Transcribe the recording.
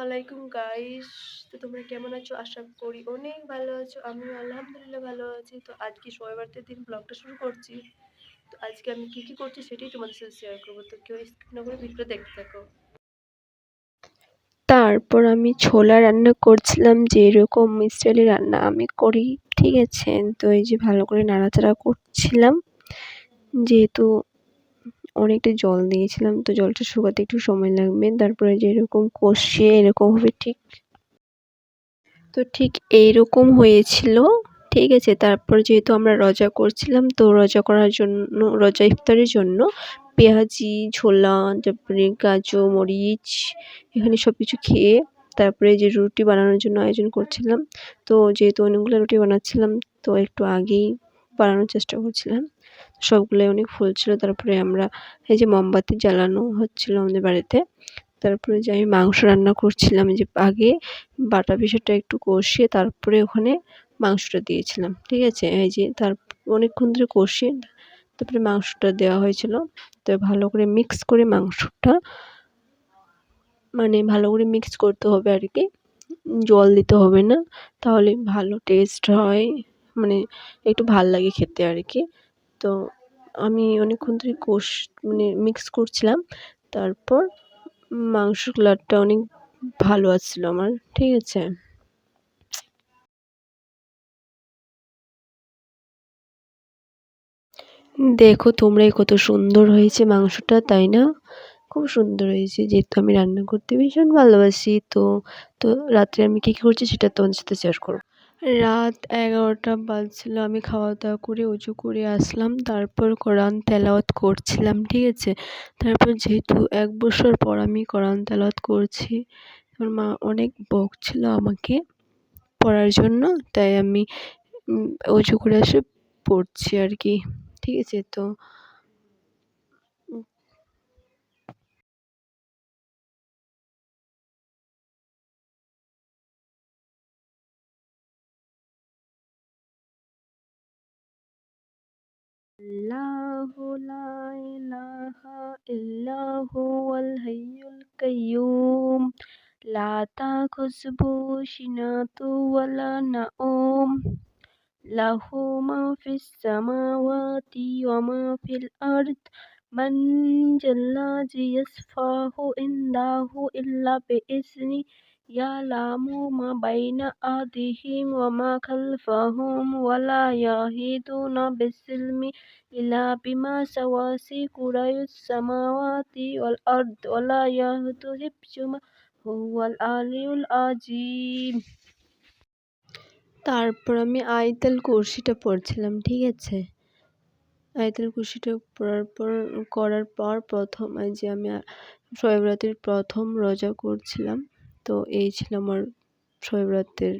আলাইকুম গাইস। তো তোমরা কেমন আছো? আশা করি অনেক ভালো আছো। আমিও আলহামদুলিল্লাহ ভালো আছি। তো আজকে শবে বরাতের দিন ব্লগটা শুরু করছি। তো আজকে আমি কি করছি সেটাই তোমাদের সাথে শেয়ার করবো। তো কেউ স্কিপ না করে ভিডিওটা দেখতে থাকো। তারপর আমি ছোলা রান্না করছিলাম, যেরকম স্টাইলে রান্না আমি করি, ঠিক আছে। তো এই যে ভালো করে নাড়াচাড়া করছিলাম, যেহেতু অনেকটা জল দিয়েছিলাম, তো জলটা শুকাতে একটু সময় লাগবে। তারপরে যেরকম কষিয়ে এরকম হবে, ঠিক এইরকম হয়েছিল, ঠিক আছে। তারপর যেহেতু আমরা রোজা করছিলাম, তো রোজা করার জন্য, রোজা ইফতারের জন্য পেঁয়াজি, ছোলা, তারপরে কাজু, মরিচ এখানে সব কিছু খেয়ে তারপরে যে রুটি বানানোর জন্য আয়োজন করছিলাম। তো যেহেতু অনেকগুলো রুটি বানাচ্ছিলাম, তো একটু আগেই বানানোর চেষ্টা করছিলাম। সবগুলোই অনেক ফুল ছিল। তারপরে আমরা এই যে মোমবাতি জ্বালানো হচ্ছিল আমাদের বাড়িতে। তারপরে যে আমি মাংস রান্না করছিলাম, যে আগে বাটা বিষয়টা একটু কষিয়ে তারপরে ওখানে মাংসটা দিয়েছিলাম, ঠিক আছে। এই যে অনেকক্ষণ ধরে কষিয়ে তারপরে মাংসটা দেওয়া হয়েছিল। তো ভালো করে মিক্স করে মাংসটা, মানে ভালো করে মিক্স করতে হবে আর কি, জল দিতে হবে না, তাহলে ভালো টেস্ট হয়, মানে একটু ভাল লাগে খেতে আর কি। তো আমি অনেকক্ষণ ধরে মানে মিক্স করছিলাম। তারপর মাংসর কালারটা অনেক ভালো আসছিল আমার, ঠিক আছে। দেখো তোমরাই কত সুন্দর হয়েছে মাংসটা, তাই না? খুব সুন্দর হয়েছে, যেহেতু আমি রান্না করতে ভীষণ ভালোবাসি। তো রাত্রে আমি কী করছি সেটা তোমাদের সাথে শেয়ার করব। রাত 11টা বাজছিল, আমি খাওয়া দাওয়া করে উজু করে আসলাম। তারপর কোরআন তেলাওয়াত করছিলাম, ঠিক আছে। তারপর যেহেতু 1 বছর পর আমি কোরআন তেলাওয়াত করছি, আমার মা অনেক বকছিল আমাকে পড়ার জন্য, তাই আমি উজু করে এসে পড়ছি আর কি, ঠিক আছে। তো আল্লাহু লা ইলাহা ইল্লা হুয়াল হাইয়ুল কাইয়্যুম লা তাখুযুহু সিনাতুন ওয়ালা নাওম লাহু মা ফিস সামাওয়াতি ওয়া মা ফিল আরদ মান জাল্লাযী ইয়াশফা'ু ইনদাহু ইল্লা বিইজনি ইয়ালামু মা বাইনা আদিহিম ওয়া মা খালফাহুম ওয়া লা ইয়াহিদুনা বিসিলমি ইল্লা বিমা সাওয়াসি কুরাইস সামাওয়াতি ওয়াল আরদ ওয়া লা ইয়াহুদু হিফযুমা হুয়াল আলিয়্যুল আযীম। তারপর আমি আয়াতুল কুরসিটা পড়ছিলাম, ঠিক আছে। আয়াতুল কুরসিটা করার পর প্রথম এই যে আমি শবে বরাতের প্রথম রোজা করছিলাম। তো এই ছিল আমার শবে বরাতের